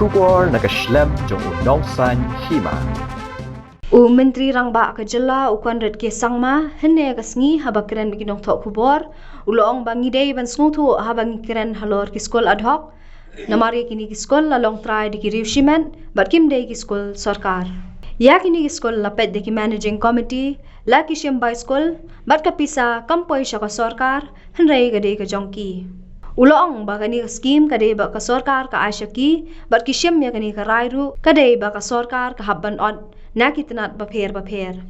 Shubor nakaslem jong unongsan Hima. Menteri Rangba Kajala Conrad ke sangma henne kasngi habakran bikinong thok kubor ulong bangi day ban snuthu habangi kiran halor ki skul adhoc namari kini ki skul lalong Trai di Riew Shimet batkim day ki skul Sorkar ya kini ki skul lapet de ki managing committee la ki shembai skul bat ka pisa kampoi shaka Sorkar henrei gade ka jongki ulong bagani scheme kade ba ka Sorkar ka aishaki bat ki shem ya kani ka rairu kade ba ka Sorkar ka habban on nakitanat bapher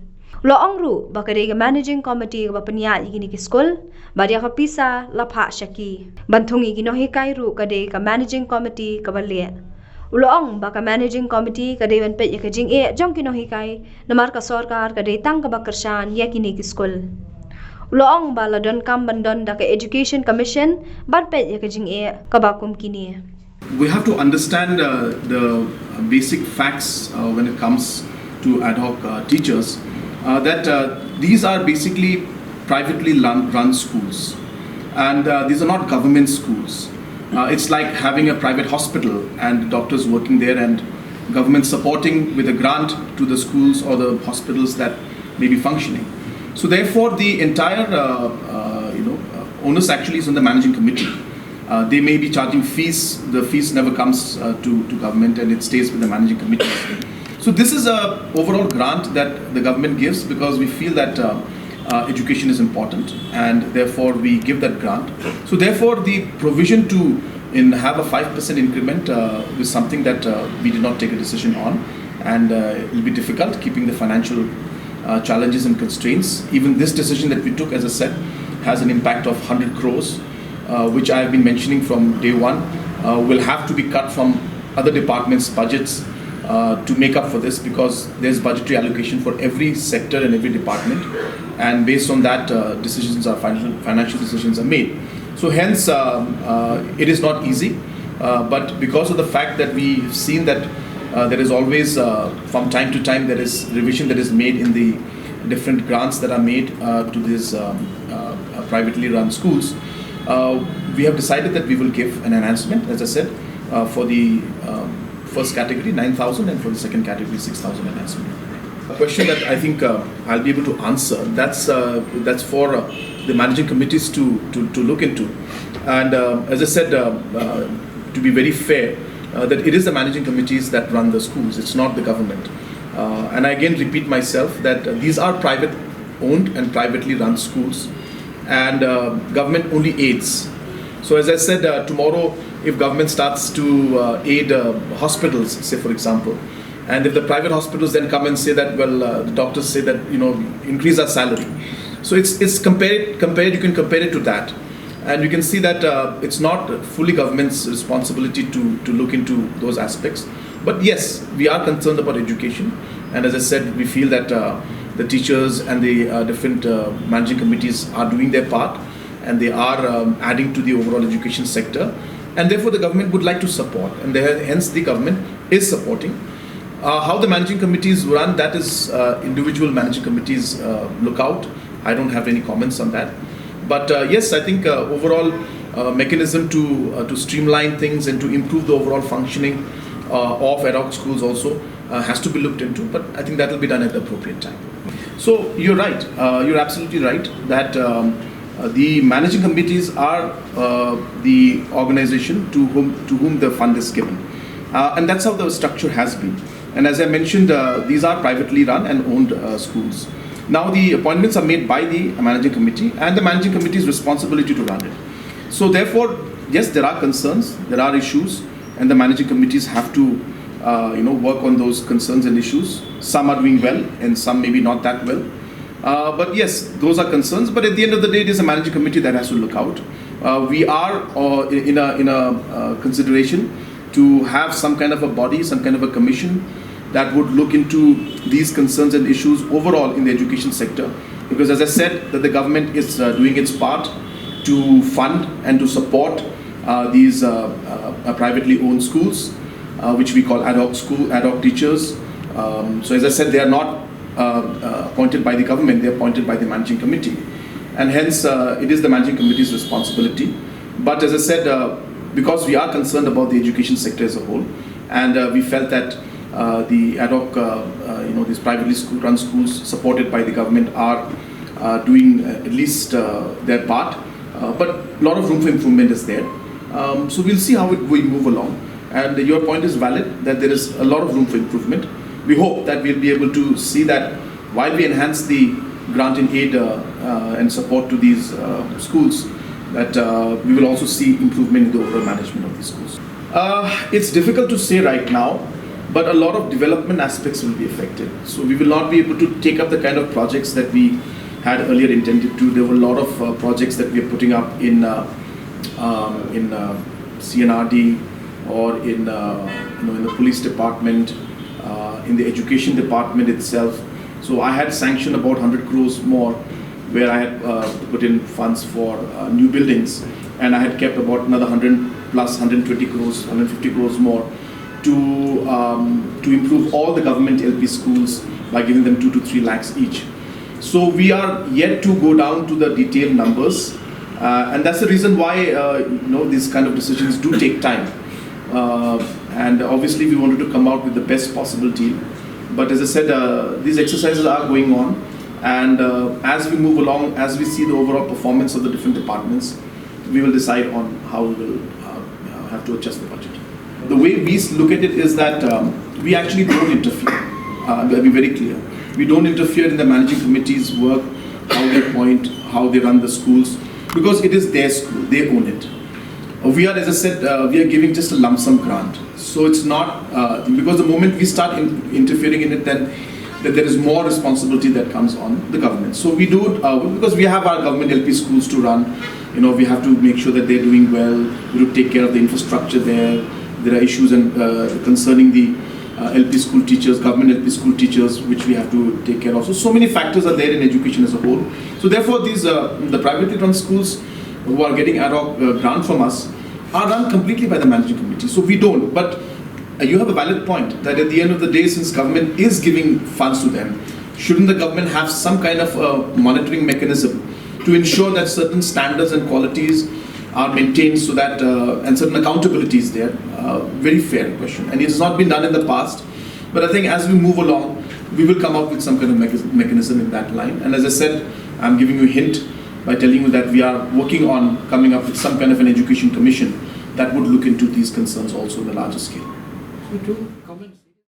Loong ru bakari managing committee ba panya igini ki skul badia ka pisa lapha shaki banthungi gino hikai ru kade ka managing committee ka balia Loong baka managing committee kade ban pe ka jing e jong kino hikai namar ka Sorkar kade tang ka bakarshan yakini ki skul Loong bala don kam bandon da ka education commission ban pe ka jing e ka bakum kini We have to understand the basic facts when it comes to ad hoc teachers, that these are basically privately run schools, and these are not government schools. It's like having a private hospital and doctors working there and government supporting with a grant to the schools or the hospitals that may be functioning. So therefore the entire onus actually is on the managing committee. They may be charging fees, the fees never comes to government and it stays with the managing committee. So this is a overall grant that the government gives because we feel that education is important and therefore we give that grant. So therefore the provision to have a 5% increment is something that we did not take a decision on, and it will be difficult keeping the financial challenges and constraints. Even this decision that we took, as I said, has an impact of 100 crores, which I have been mentioning from day one, will have to be cut from other departments' budgets to make up for this, because there's budgetary allocation for every sector and every department, and based on that financial decisions are made. So hence it is not easy, but because of the fact that we have seen that there is always from time to time there is revision that is made in the different grants that are made to these privately run schools, we have decided that we will give an enhancement, as I said, for the first category 9,000 and for the second category 6,000 enhancement. A question that I think I'll be able to answer, that's for the managing committees to look into. And as I said, to be very fair, that it is the managing committees that run the schools, it's not the government. And I again repeat myself that these are private owned and privately run schools, and government only aids. So as I said, tomorrow if government starts to aid hospitals, say for example, and if the private hospitals then come and say that, well, the doctors say that, increase our salary. So it's compared, you can compare it to that. And you can see that it's not fully government's responsibility to look into those aspects. But yes, we are concerned about education. And as I said, we feel that the teachers and the different managing committees are doing their part, and they are adding to the overall education sector. And therefore the government would like to support, and hence the government is supporting. How the managing committees run, that is individual managing committees look out. I don't have any comments on that. But yes, I think overall mechanism to streamline things and to improve the overall functioning of ad hoc schools also has to be looked into, but I think that will be done at the appropriate time. So you're right, you're absolutely right that the managing committees are the organization to whom the fund is given, and that's how the structure has been. And as I mentioned, these are privately run and owned schools. Now the appointments are made by the managing committee, and the managing committee's responsibility to run it. So therefore, yes, there are concerns, there are issues, and the managing committees have to work on those concerns and issues. Some are doing well, and some maybe not that well. But yes, those are concerns. But at the end of the day, it is a managing committee that has to look out. We are in a consideration to have some kind of a body, some kind of a commission that would look into these concerns and issues overall in the education sector. Because as I said, that the government is doing its part to fund and to support these privately owned schools, which we call ad hoc teachers. So as I said, they are not appointed by the government, they are appointed by the managing committee. And hence, it is the managing committee's responsibility. But as I said, because we are concerned about the education sector as a whole, and we felt that the Adhoc, these privately run schools supported by the government are doing at least their part, but a lot of room for improvement is there. So we'll see how we move along. And your point is valid, that there is a lot of room for improvement. We hope that we'll be able to see that while we enhance the grant in aid and support to these schools, that we will also see improvement in the overall management of these schools. It's difficult to say right now, but a lot of development aspects will be affected. So we will not be able to take up the kind of projects that we had earlier intended to. There were a lot of projects that we are putting up in CNRD or in the police department, in the education department itself. So I had sanctioned about 100 crores more, where I had put in funds for new buildings, and I had kept about another 100 plus 120 crores, 150 crores more to improve all the government LP schools by giving them 2 to 3 lakhs each. So we are yet to go down to the detailed numbers, and that's the reason why these kind of decisions do take time. And obviously we wanted to come out with the best possible deal. But as I said, these exercises are going on, and as we move along, as we see the overall performance of the different departments, we will decide on how we will have to adjust the budget. The way we look at it is that we actually don't interfere. I'll be very clear. We don't interfere in the managing committee's work, how they appoint, how they run the schools, because it is their school, they own it. We are, as I said, we are giving just a lump sum grant. So it's not, because the moment we start interfering in it, then there is more responsibility that comes on the government. So we do it because we have our government LP schools to run. We have to make sure that they're doing well. We have to take care of the infrastructure there. There are issues concerning the LP school teachers, government LP school teachers, which we have to take care of. So many factors are there in education as a whole. So therefore, these the privately run schools who are getting ad hoc grant from us are run completely by the managing committee. So we don't. But you have a valid point that at the end of the day, since government is giving funds to them, shouldn't the government have some kind of monitoring mechanism to ensure that certain standards and qualities are maintained, so that and certain accountability is there? Very fair question, and it's not been done in the past. But I think as we move along, we will come up with some kind of mechanism in that line. And as I said, I'm giving you a hint by telling you that we are working on coming up with some kind of an education commission that would look into these concerns also on a larger scale. Me too.